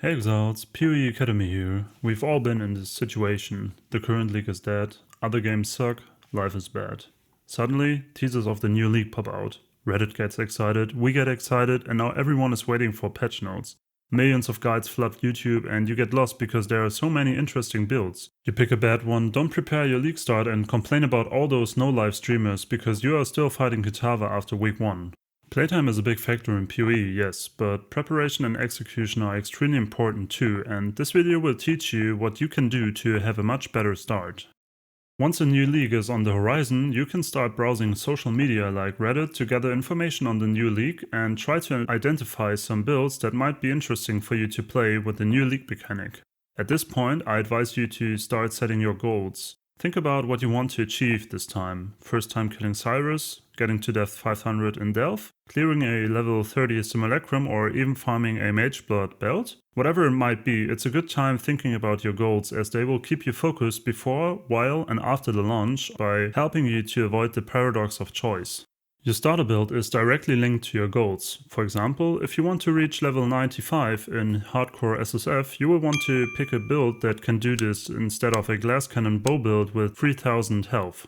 Hey Exiles, PoE Academy here. We've all been in this situation. The current league is dead, other games suck, life is bad. Suddenly, teasers of the new league pop out. Reddit gets excited, we get excited, and now everyone is waiting for patch notes. Millions of guides flood YouTube and you get lost because there are so many interesting builds. You pick a bad one, don't prepare your Leaguestart and complain about all those no-live streamers because you are still fighting Kitava after week 1. Playtime is a big factor in PoE, yes, but preparation and execution are extremely important too, and this video will teach you what you can do to have a much better start. Once a new league is on the horizon, you can start browsing social media like Reddit to gather information on the new league and try to identify some builds that might be interesting for you to play with the new league mechanic. At this point, I advise you to start setting your goals. Think about what you want to achieve this time. First time killing Sirus, getting to depth 500 in Delve, clearing a level 30 simulacrum, or even farming a Mageblood belt? Whatever it might be, it's a good time thinking about your goals as they will keep you focused before, while and after the launch by helping you to avoid the paradox of choice. Your starter build is directly linked to your goals. For example, if you want to reach level 95 in hardcore SSF, you will want to pick a build that can do this instead of a glass cannon bow build with 3000 health.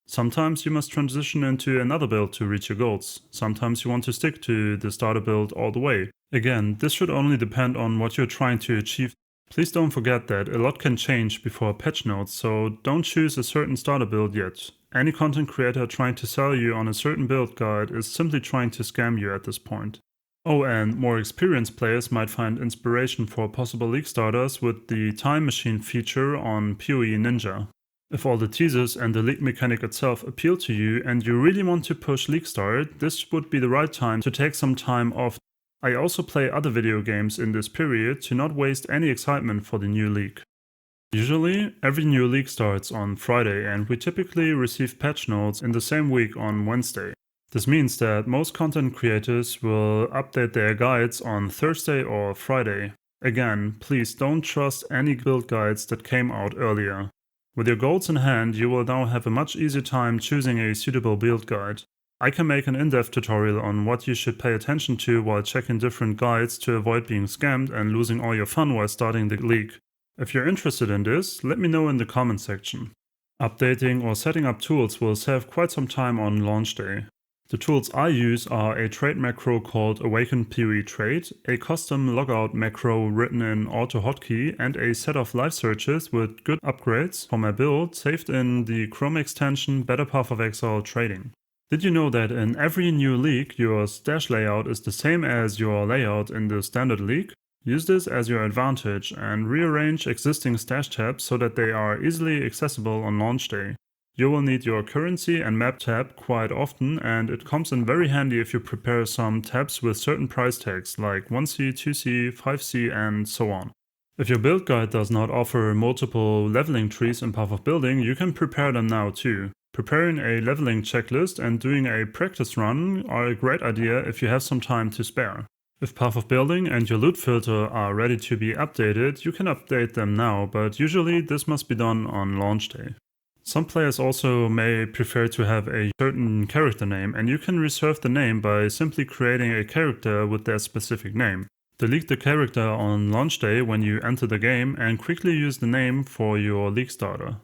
Sometimes you must transition into another build to reach your goals. Sometimes you want to stick to the starter build all the way. Again, this should only depend on what you're trying to achieve. Please don't forget that a lot can change before patch notes, so don't choose a certain starter build yet. Any content creator trying to sell you on a certain build guide is simply trying to scam you at this point. Oh, and more experienced players might find inspiration for possible league starters with the time machine feature on PoE Ninja. If all the teasers and the league mechanic itself appeal to you and you really want to push Leaguestart, this would be the right time to take some time off. I also play other video games in this period to not waste any excitement for the new league. Usually, every new league starts on Friday and we typically receive patch notes in the same week on Wednesday. This means that most content creators will update their guides on Thursday or Friday. Again, please don't trust any build guides that came out earlier. With your goals in hand, you will now have a much easier time choosing a suitable build guide. I can make an in-depth tutorial on what you should pay attention to while checking different guides to avoid being scammed and losing all your fun while starting the league. If you're interested in this, let me know in the comment section. Updating or setting up tools will save quite some time on launch day. The tools I use are a trade macro called Awaken PoE Trade, a custom logout macro written in AutoHotkey, and a set of live searches with good upgrades for my build saved in the Chrome extension Better Path of Exile Trading. Did you know that in every new league your stash layout is the same as your layout in the standard league? Use this as your advantage and rearrange existing stash tabs so that they are easily accessible on launch day. You will need your currency and map tab quite often, and it comes in very handy if you prepare some tabs with certain price tags like 1C, 2C, 5C and so on. If your build guide does not offer multiple leveling trees in Path of Building, you can prepare them now too. Preparing a leveling checklist and doing a practice run are a great idea if you have some time to spare. If Path of Building and your loot filter are ready to be updated, you can update them now, but usually this must be done on launch day. Some players also may prefer to have a certain character name, and you can reserve the name by simply creating a character with that specific name. Delete the character on launch day when you enter the game and quickly use the name for your league starter.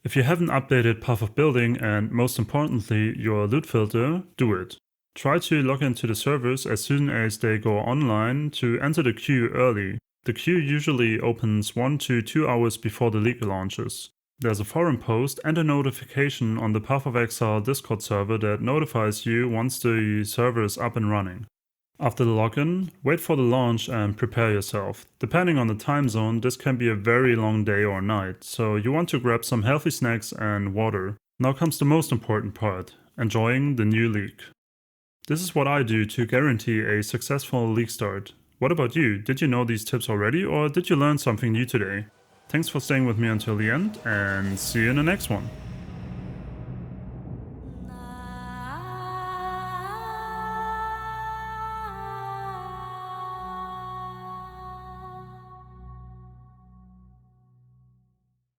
If you haven't updated Path of Building and most importantly your loot filter, do it. Try to log into the servers as soon as they go online to enter the queue early. The queue usually opens 1 to 2 hours before the league launches. There's a forum post and a notification on the Path of Exile Discord server that notifies you once the server is up and running. After the login, wait for the launch and prepare yourself. Depending on the time zone, this can be a very long day or night, so you want to grab some healthy snacks and water. Now comes the most important part, enjoying the new league. This is what I do to guarantee a successful league start. What about you? Did you know these tips already, or did you learn something new today? Thanks for staying with me until the end, and see you in the next one.